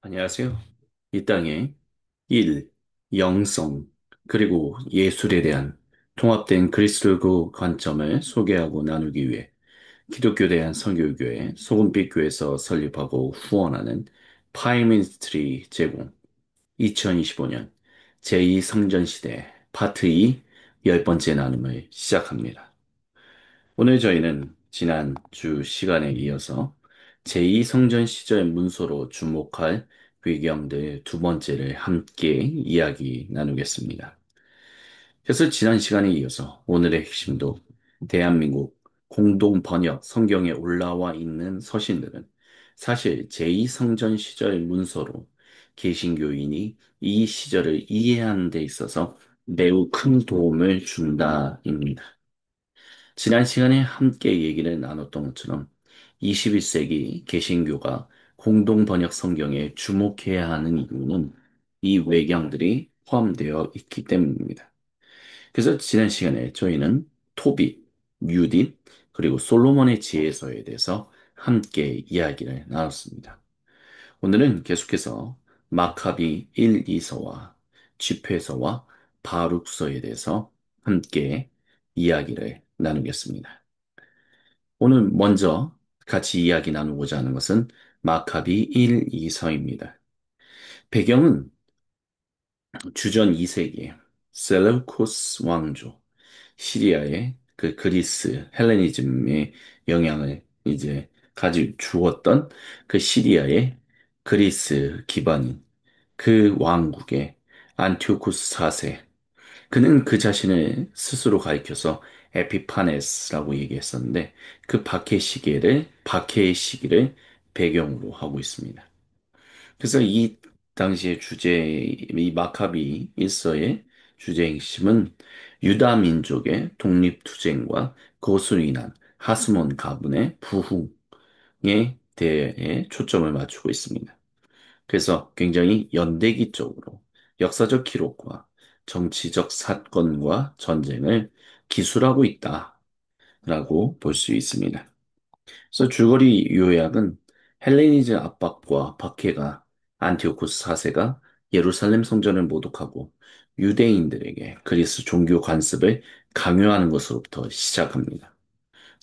안녕하세요. 이 땅에 일, 영성, 그리고 예술에 대한 통합된 그리스도교 관점을 소개하고 나누기 위해 기독교 대한 선교교회 소금빛교회에서 설립하고 후원하는 파이민스트리 제공 2025년 제2성전시대 파트 2 10번째 나눔을 시작합니다. 오늘 저희는 지난 주 시간에 이어서 제2성전 시절 문서로 주목할 배경들 두 번째를 함께 이야기 나누겠습니다. 그래서 지난 시간에 이어서 오늘의 핵심도 대한민국 공동 번역 성경에 올라와 있는 서신들은 사실 제2성전 시절 문서로 개신교인이 이 시절을 이해하는 데 있어서 매우 큰 도움을 준다입니다. 지난 시간에 함께 얘기를 나눴던 것처럼 21세기 개신교가 공동 번역 성경에 주목해야 하는 이유는 이 외경들이 포함되어 있기 때문입니다. 그래서 지난 시간에 저희는 토빗, 유딧, 그리고 솔로몬의 지혜서에 대해서 함께 이야기를 나눴습니다. 오늘은 계속해서 마카비 1, 2서와 집회서와 바룩서에 대해서 함께 이야기를 나누겠습니다. 오늘 먼저 같이 이야기 나누고자 하는 것은 마카비 1, 2서입니다. 배경은 주전 2세기 셀레우코스 왕조, 시리아의 그 그리스 헬레니즘의 영향을 이제 가지고 주었던 그 시리아의 그리스 기반인 그 왕국의 안티오쿠스 4세. 그는 그 자신을 스스로 가리켜서 에피파네스라고 얘기했었는데 그 박해의 시기를 배경으로 하고 있습니다. 그래서 이 당시의 이 마카비 일서의 주제 핵심은 유다 민족의 독립투쟁과 그것으로 인한 하스몬 가문의 부흥에 대해 초점을 맞추고 있습니다. 그래서 굉장히 연대기적으로 역사적 기록과 정치적 사건과 전쟁을 기술하고 있다라고 볼 수 있습니다. 그래서 줄거리 요약은 헬레니즘 압박과 박해가 안티오코스 4세가 예루살렘 성전을 모독하고 유대인들에게 그리스 종교 관습을 강요하는 것으로부터 시작합니다.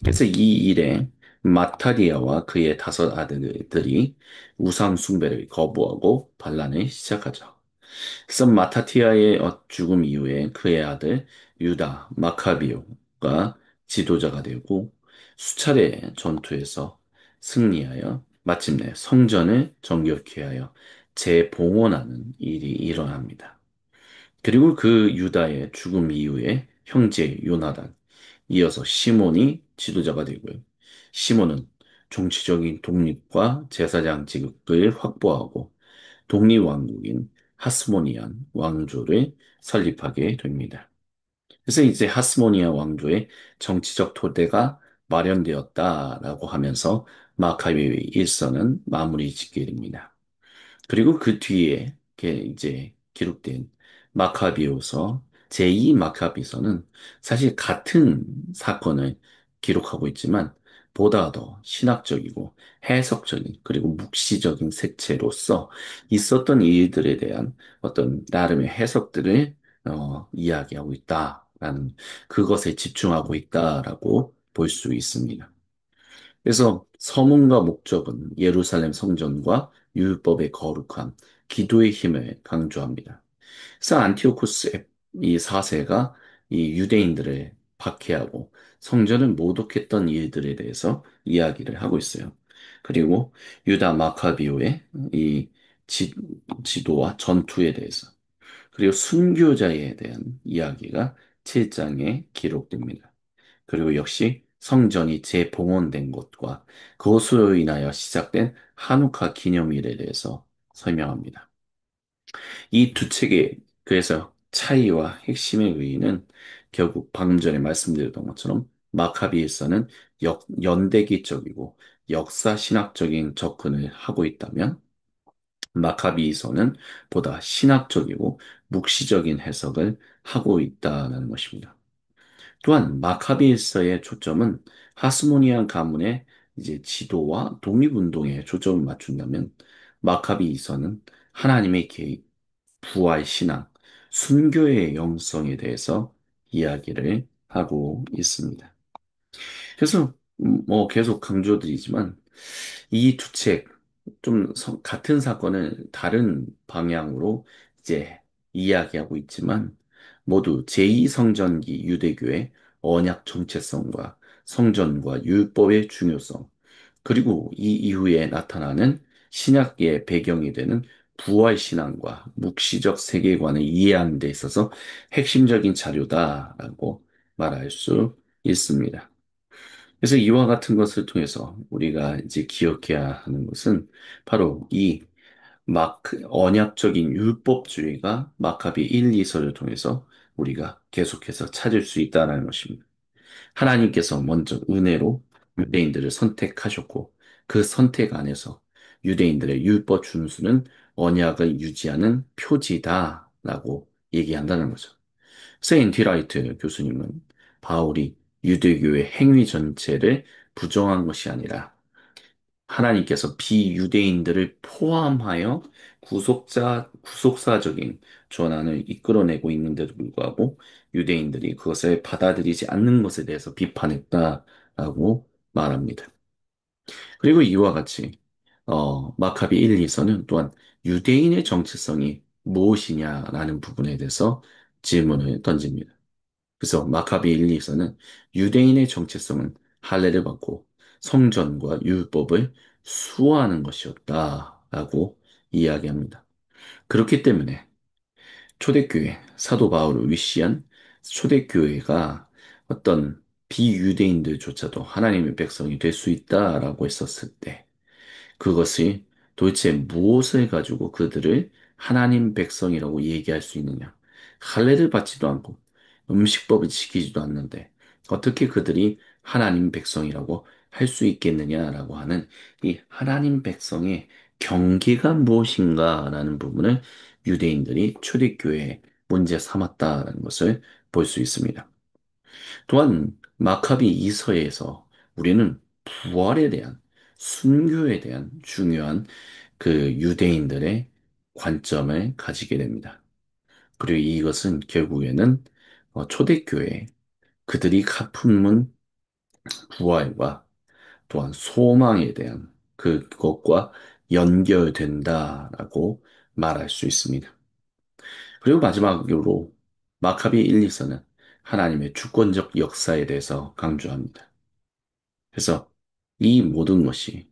그래서 이 일에 마타리아와 그의 다섯 아들들이 우상 숭배를 거부하고 반란을 시작하죠. 그래서 마타티아의 죽음 이후에 그의 아들 유다 마카비오가 지도자가 되고 수차례 전투에서 승리하여 마침내 성전을 정결케 하여 재봉헌하는 일이 일어납니다. 그리고 그 유다의 죽음 이후에 형제 요나단, 이어서 시몬이 지도자가 되고요. 시몬은 정치적인 독립과 제사장 지급을 확보하고 독립왕국인 하스모니안 왕조를 설립하게 됩니다. 그래서 이제 하스모니아 왕조의 정치적 토대가 마련되었다라고 하면서 마카베의 일서는 마무리 짓게 됩니다. 그리고 그 뒤에 이제 기록된 마카비오서 제2 마카비서는 사실 같은 사건을 기록하고 있지만 보다 더 신학적이고 해석적인 그리고 묵시적인 색채로서 있었던 일들에 대한 어떤 나름의 해석들을 이야기하고 있다라는 그것에 집중하고 있다라고 볼 수 있습니다. 그래서 서문과 목적은 예루살렘 성전과 율법의 거룩함, 기도의 힘을 강조합니다. 그래서 안티오코스 이 4세가 이 유대인들을 박해하고 성전을 모독했던 일들에 대해서 이야기를 하고 있어요. 그리고 유다 마카비오의 이 지, 지도와 전투에 대해서 그리고 순교자에 대한 이야기가 7장에 기록됩니다. 그리고 역시 성전이 재봉헌된 것과 그것으로 인하여 시작된 한우카 기념일에 대해서 설명합니다. 이 두 책의 그래서 차이와 핵심의 의의는 결국 방금 전에 말씀드렸던 것처럼 마카비에서는 연대기적이고 역사 신학적인 접근을 하고 있다면 마카비에서는 보다 신학적이고 묵시적인 해석을 하고 있다는 것입니다. 또한 마카비에서의 초점은 하스모니안 가문의 이제 지도와 독립운동에 초점을 맞춘다면 마카비서는 하나님의 개입, 부활 신앙, 순교의 영성에 대해서 이야기를 하고 있습니다. 그래서 뭐 계속 강조드리지만 이 두 책, 좀 같은 사건을 다른 방향으로 이제 이야기하고 있지만 모두 제2성전기 유대교의 언약 정체성과 성전과 율법의 중요성, 그리고 이 이후에 나타나는 신약의 배경이 되는 부활신앙과 묵시적 세계관을 이해하는 데 있어서 핵심적인 자료다라고 말할 수 있습니다. 그래서 이와 같은 것을 통해서 우리가 이제 기억해야 하는 것은 바로 이 언약적인 율법주의가 마카비 1, 2서를 통해서 우리가 계속해서 찾을 수 있다는 것입니다. 하나님께서 먼저 은혜로 유대인들을 선택하셨고 그 선택 안에서 유대인들의 율법 준수는 언약을 유지하는 표지다라고 얘기한다는 거죠. 세인 디라이트 교수님은 바울이 유대교의 행위 전체를 부정한 것이 아니라 하나님께서 비유대인들을 포함하여 구속사적인 전환을 이끌어내고 있는데도 불구하고 유대인들이 그것을 받아들이지 않는 것에 대해서 비판했다라고 말합니다. 그리고 이와 같이 마카비 1, 2서는 또한 유대인의 정체성이 무엇이냐라는 부분에 대해서 질문을 던집니다. 그래서 마카비 1, 2서는 유대인의 정체성은 할례를 받고 성전과 율법을 수호하는 것이었다라고 이야기합니다. 그렇기 때문에 초대교회, 사도 바울을 위시한 초대교회가 어떤 비유대인들조차도 하나님의 백성이 될 수 있다라고 했었을 때 그것이 도대체 무엇을 가지고 그들을 하나님 백성이라고 얘기할 수 있느냐? 할례를 받지도 않고 음식법을 지키지도 않는데 어떻게 그들이 하나님 백성이라고 할 수 있겠느냐라고 하는 이 하나님 백성의 경계가 무엇인가라는 부분을 유대인들이 초대교회에 문제 삼았다는 것을 볼 수 있습니다. 또한 마카비 이서에서 우리는 부활에 대한 순교에 대한 중요한 그 유대인들의 관점을 가지게 됩니다. 그리고 이것은 결국에는 초대교회 그들이 가품은 부활과 또한 소망에 대한 그것과 연결된다라고 말할 수 있습니다. 그리고 마지막으로 마카비 1, 2서는 하나님의 주권적 역사에 대해서 강조합니다. 그래서 이 모든 것이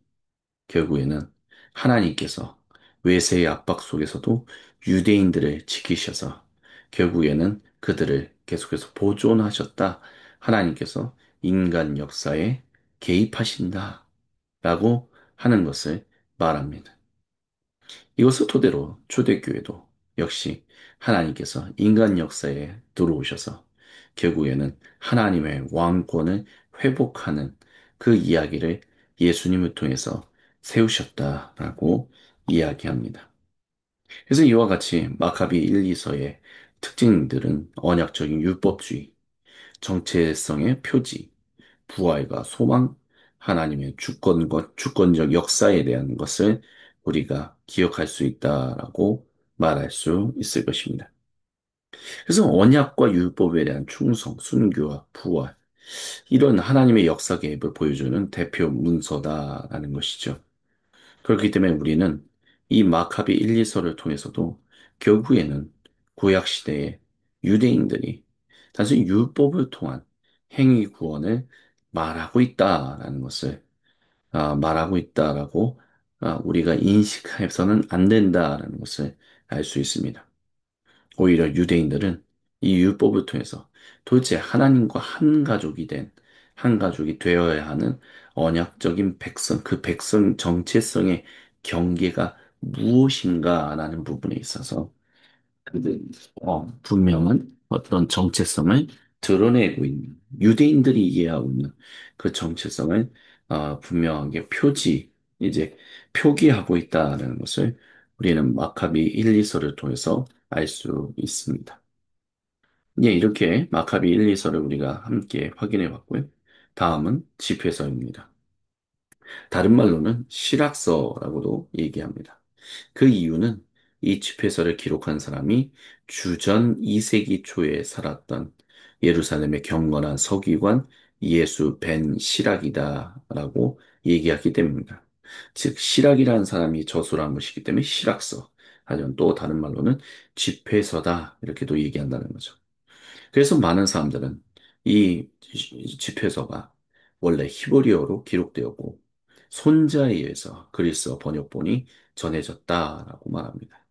결국에는 하나님께서 외세의 압박 속에서도 유대인들을 지키셔서 결국에는 그들을 계속해서 보존하셨다. 하나님께서 인간 역사에 개입하신다. 라고 하는 것을 말합니다. 이것을 토대로 초대교회도 역시 하나님께서 인간 역사에 들어오셔서 결국에는 하나님의 왕권을 회복하는 그 이야기를 예수님을 통해서 세우셨다라고 이야기합니다. 그래서 이와 같이 마카비 1, 2서의 특징들은 언약적인 율법주의, 정체성의 표지, 부활과 소망, 하나님의 주권과 주권적 역사에 대한 것을 우리가 기억할 수 있다라고 말할 수 있을 것입니다. 그래서 언약과 율법에 대한 충성, 순교와 부활, 이런 하나님의 역사 개입을 보여주는 대표 문서다라는 것이죠. 그렇기 때문에 우리는 이 마카비 1, 2서를 통해서도 결국에는 구약 시대의 유대인들이 단순히 율법을 통한 행위 구원을 말하고 있다라는 것을 말하고 있다라고 우리가 인식해서는 안 된다라는 것을 알 수 있습니다. 오히려 유대인들은 이 율법을 통해서 도대체 하나님과 한 가족이 된, 한 가족이 되어야 하는 언약적인 백성, 그 백성 정체성의 경계가 무엇인가라는 부분에 있어서 그, 분명한 어떤 정체성을 드러내고 있는, 유대인들이 이해하고 있는 그 정체성을 분명하게 이제 표기하고 있다는 것을 우리는 마카비 1, 2서를 통해서 알 수 있습니다. 예, 이렇게 마카비 1, 2서를 우리가 함께 확인해 봤고요. 다음은 집회서입니다. 다른 말로는 실학서라고도 얘기합니다. 그 이유는 이 집회서를 기록한 사람이 주전 2세기 초에 살았던 예루살렘의 경건한 서기관 예수 벤 시락이다라고 얘기하기 때문입니다. 즉, 시락이라는 사람이 저술을 한 것이기 때문에 실학서. 하지만 또 다른 말로는 집회서다. 이렇게도 얘기한다는 거죠. 그래서 많은 사람들은 이 집회서가 원래 히브리어로 기록되었고 손자에 의해서 그리스어 번역본이 전해졌다라고 말합니다.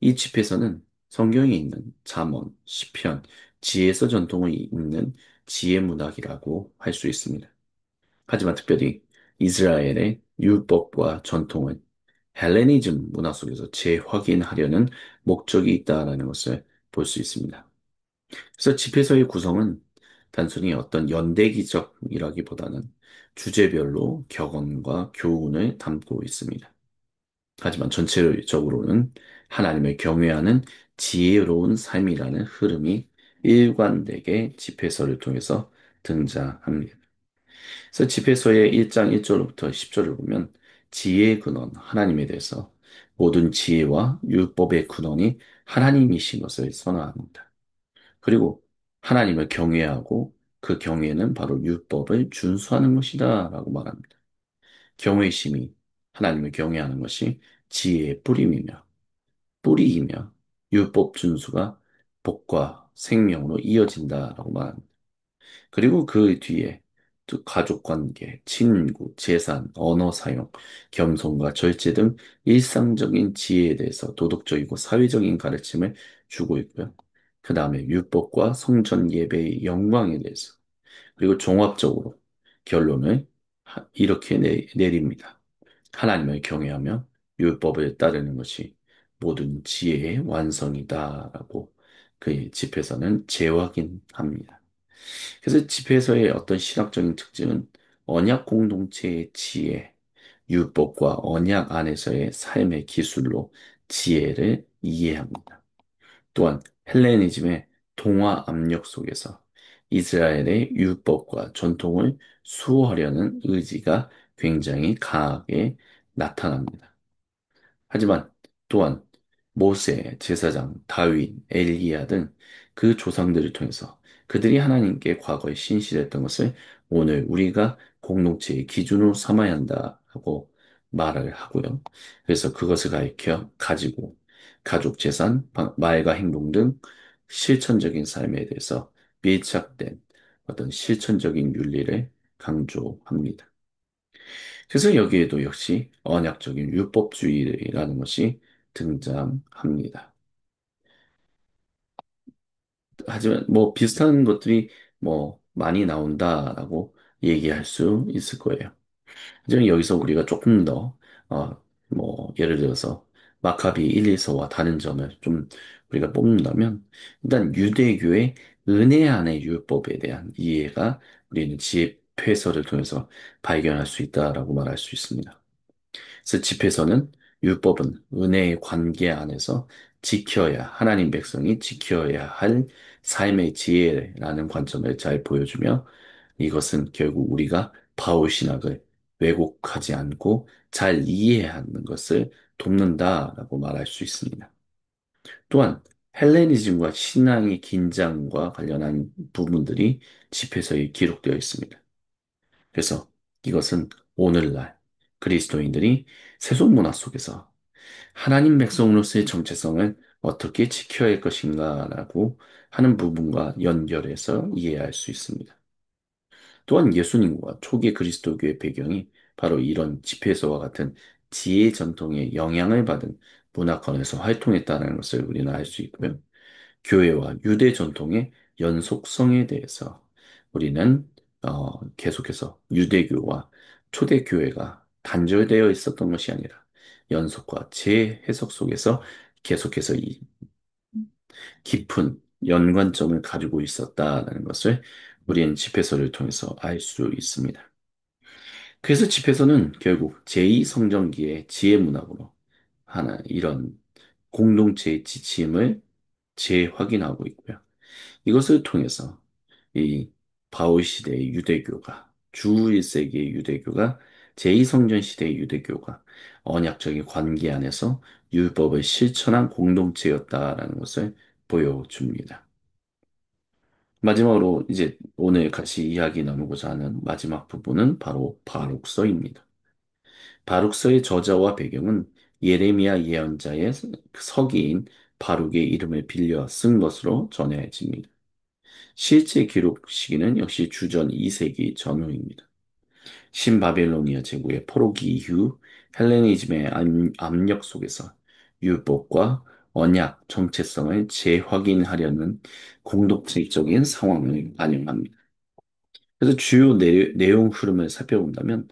이 집회서는 성경에 있는 잠언, 시편, 지혜서 전통을 잇는 지혜 문학이라고 할 수 있습니다. 하지만 특별히 이스라엘의 율법과 전통은 헬레니즘 문화 속에서 재확인하려는 목적이 있다라는 것을 볼 수 있습니다. 그래서 집회서의 구성은 단순히 어떤 연대기적이라기보다는 주제별로 격언과 교훈을 담고 있습니다. 하지만 전체적으로는 하나님을 경외하는 지혜로운 삶이라는 흐름이 일관되게 집회서를 통해서 등장합니다. 그래서 집회서의 1장 1절부터 10절을 보면 지혜의 근원, 하나님에 대해서 모든 지혜와 율법의 근원이 하나님이신 것을 선언합니다. 그리고 하나님을 경외하고 그 경외는 바로 율법을 준수하는 것이다 라고 말합니다. 경외심이 하나님을 경외하는 것이 지혜의 뿌림이며 뿌리이며 율법 준수가 복과 생명으로 이어진다라고 말합니다. 그리고 그 뒤에 또 가족 관계, 친구, 재산, 언어 사용, 겸손과 절제 등 일상적인 지혜에 대해서 도덕적이고 사회적인 가르침을 주고 있고요. 그 다음에 율법과 성전 예배의 영광에 대해서, 그리고 종합적으로 결론을 이렇게 내립니다. 하나님을 경외하며 율법을 따르는 것이 모든 지혜의 완성이다라고 그 집에서는 재확인합니다. 그래서 집회에서의 어떤 신학적인 특징은 언약 공동체의 지혜, 율법과 언약 안에서의 삶의 기술로 지혜를 이해합니다. 또한 헬레니즘의 동화 압력 속에서 이스라엘의 율법과 전통을 수호하려는 의지가 굉장히 강하게 나타납니다. 하지만 또한 모세, 제사장, 다윗, 엘리야 등 그 조상들을 통해서 그들이 하나님께 과거에 신실했던 것을 오늘 우리가 공동체의 기준으로 삼아야 한다고 말을 하고요. 그래서 그것을 가지고 가족 재산, 말과 행동 등 실천적인 삶에 대해서 밀착된 어떤 실천적인 윤리를 강조합니다. 그래서 여기에도 역시 언약적인 율법주의라는 것이 등장합니다. 하지만 뭐 비슷한 것들이 뭐 많이 나온다라고 얘기할 수 있을 거예요. 하지만 여기서 우리가 조금 더, 뭐, 예를 들어서 마카비 1, 2서와 다른 점을 좀 우리가 뽑는다면, 일단 유대교의 은혜 안의 율법에 대한 이해가 우리는 지혜패서를 통해서 발견할 수 있다라고 말할 수 있습니다. 그래서 집에서는 율법은 은혜의 관계 안에서 하나님 백성이 지켜야 할 삶의 지혜라는 관점을 잘 보여주며 이것은 결국 우리가 바울 신학을 왜곡하지 않고 잘 이해하는 것을 돕는다라고 말할 수 있습니다. 또한 헬레니즘과 신앙의 긴장과 관련한 부분들이 집회서에 기록되어 있습니다. 그래서 이것은 오늘날 그리스도인들이 세속 문화 속에서 하나님 백성으로서의 정체성을 어떻게 지켜야 할 것인가라고 하는 부분과 연결해서 이해할 수 있습니다. 또한 예수님과 초기 그리스도교의 배경이 바로 이런 집회서와 같은 지혜 전통의 영향을 받은 문화권에서 활동했다는 것을 우리는 알 수 있고요. 교회와 유대 전통의 연속성에 대해서 우리는 계속해서 유대교와 초대교회가 단절되어 있었던 것이 아니라 연속과 재해석 속에서 계속해서 이 깊은 연관점을 가지고 있었다는 것을 우리는 집회서를 통해서 알 수 있습니다. 그래서 집회서는 결국 제2성전기의 지혜 문학으로 하나 이런 공동체의 지침을 재확인하고 있고요. 이것을 통해서 이 바울 시대의 유대교가 주 1세기의 유대교가 제2성전 시대의 유대교가 언약적인 관계 안에서 율법을 실천한 공동체였다라는 것을 보여줍니다. 마지막으로 이제 오늘 같이 이야기 나누고자 하는 마지막 부분은 바로 바룩서입니다. 바룩서의 저자와 배경은 예레미야 예언자의 서기인 바룩의 이름을 빌려 쓴 것으로 전해집니다. 실제 기록 시기는 역시 주전 2세기 전후입니다. 신바빌로니아 제국의 포로기 이후 헬레니즘의 압력 속에서 율법과 언약 정체성을 재확인하려는 공동체적인 상황을 반영합니다. 그래서 주요 내용 흐름을 살펴본다면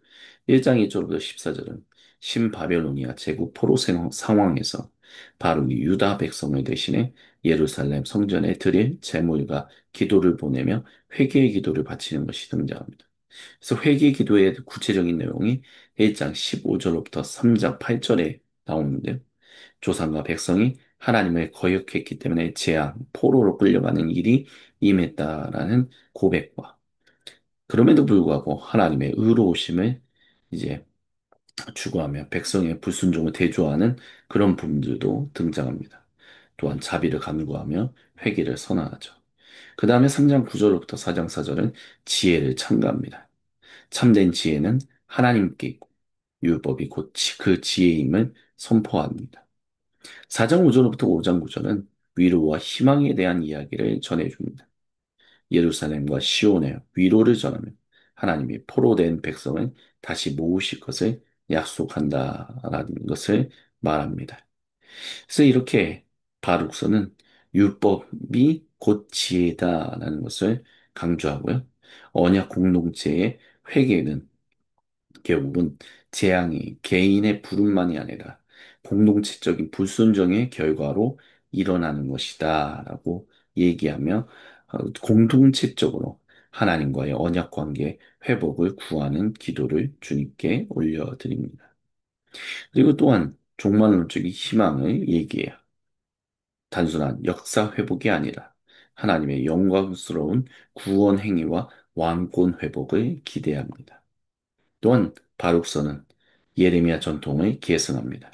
1장 1절부터 14절은 신바벨로니아 제국 포로 상황에서 바로 이 유다 백성을 대신해 예루살렘 성전에 드릴 제물과 기도를 보내며 회개의 기도를 바치는 것이 등장합니다. 그래서 회개 기도의 구체적인 내용이 1장 15절로부터 3장 8절에 나오는데요. 조상과 백성이 하나님을 거역했기 때문에 재앙, 포로로 끌려가는 일이 임했다라는 고백과 그럼에도 불구하고 하나님의 의로우심을 이제 추구하며 백성의 불순종을 대조하는 그런 부분들도 등장합니다. 또한 자비를 간구하며 회개를 선언하죠. 그 다음에 3장 9절부터 4장 4절은 지혜를 창가합니다. 참된 지혜는 하나님께 있고 율법이 곧 그 지혜임을 선포합니다. 4장 5절부터 5장 9절은 위로와 희망에 대한 이야기를 전해줍니다. 예루살렘과 시온에 위로를 전하며 하나님이 포로된 백성을 다시 모으실 것을 약속한다라는 것을 말합니다. 그래서 이렇게 바룩서는 율법이 곧 지혜다라는 것을 강조하고요. 언약 공동체의 회개는 결국은 재앙이 개인의 불운만이 아니라 공동체적인 불순종의 결과로 일어나는 것이다라고 얘기하며 공동체적으로 하나님과의 언약 관계 회복을 구하는 기도를 주님께 올려드립니다. 그리고 또한 종말론적인 희망을 얘기해요. 단순한 역사 회복이 아니라 하나님의 영광스러운 구원 행위와 왕권 회복을 기대합니다. 또한 바룩서는 예레미야 전통을 계승합니다.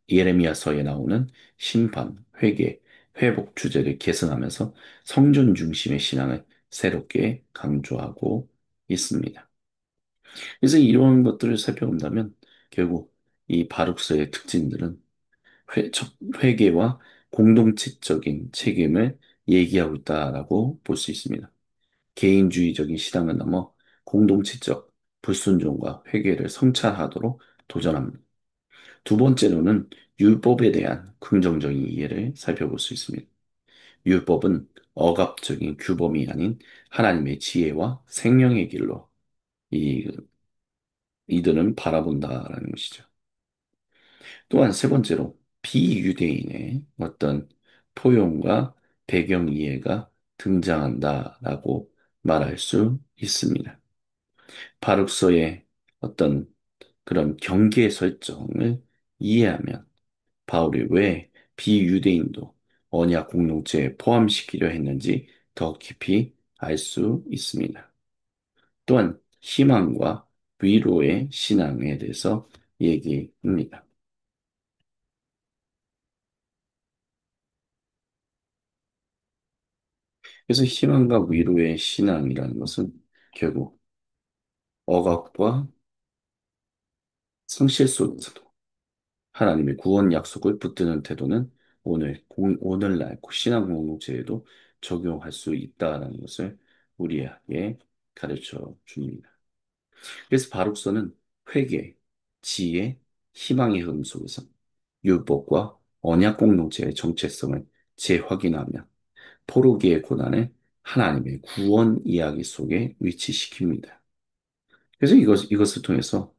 예레미야서에 나오는 심판, 회개, 회복 주제를 계승하면서 성전 중심의 신앙을 새롭게 강조하고 있습니다. 그래서 이런 것들을 살펴본다면 결국 이 바룩서의 특징들은 회개와 공동체적인 책임을 얘기하고 있다라고 볼 수 있습니다. 개인주의적인 신앙을 넘어 공동체적 불순종과 회개를 성찰하도록 도전합니다. 두 번째로는 율법에 대한 긍정적인 이해를 살펴볼 수 있습니다. 율법은 억압적인 규범이 아닌 하나님의 지혜와 생명의 길로 이, 이들은 바라본다라는 것이죠. 또한 세 번째로 비유대인의 어떤 포용과 배경 이해가 등장한다라고 말할 수 있습니다. 바룩서의 어떤 그런 경계 설정을 이해하면 바울이 왜 비유대인도 언약 공동체에 포함시키려 했는지 더 깊이 알 수 있습니다. 또한 희망과 위로의 신앙에 대해서 얘기합니다. 그래서 희망과 위로의 신앙이라는 것은 결국 억압과 상실 속에서도 하나님의 구원 약속을 붙드는 태도는 오늘날 신앙 공동체에도 적용할 수 있다는 것을 우리에게 가르쳐 줍니다. 그래서 바룩서는 회개, 지혜, 희망의 흐름 속에서 율법과 언약 공동체의 정체성을 재확인하며 포로기의 고난을 하나님의 구원 이야기 속에 위치시킵니다. 그래서 이것을 통해서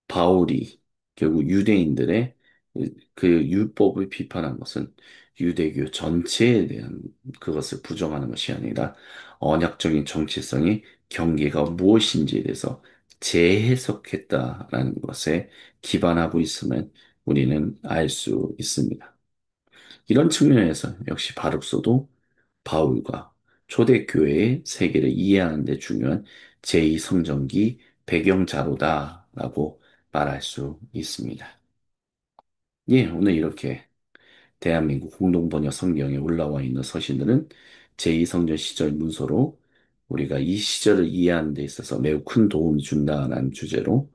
바울이 결국 유대인들의 그 율법을 비판한 것은 유대교 전체에 대한 그것을 부정하는 것이 아니라 언약적인 정체성의 경계가 무엇인지에 대해서 재해석했다라는 것에 기반하고 있음을 우리는 알 수 있습니다. 이런 측면에서 역시 바룩소도 바울과 초대교회의 세계를 이해하는 데 중요한 제2성전기 배경 자료다라고 말할 수 있습니다. 예, 오늘 이렇게 대한민국 공동번역 성경에 올라와 있는 서신들은 제2성전 시절 문서로 우리가 이 시절을 이해하는 데 있어서 매우 큰 도움이 준다는 주제로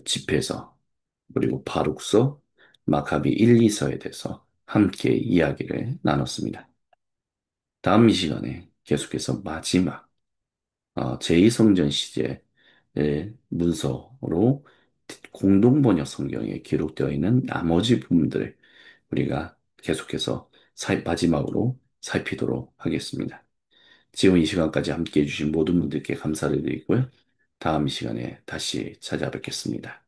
집회서, 그리고 바룩서, 마카비 1, 2서에 대해서 함께 이야기를 나눴습니다. 다음 이 시간에 계속해서 마지막 제2성전 시대의 문서로 공동번역 성경에 기록되어 있는 나머지 부분들을 우리가 계속해서 마지막으로 살피도록 하겠습니다. 지금 이 시간까지 함께 해주신 모든 분들께 감사를 드리고요. 다음 이 시간에 다시 찾아뵙겠습니다.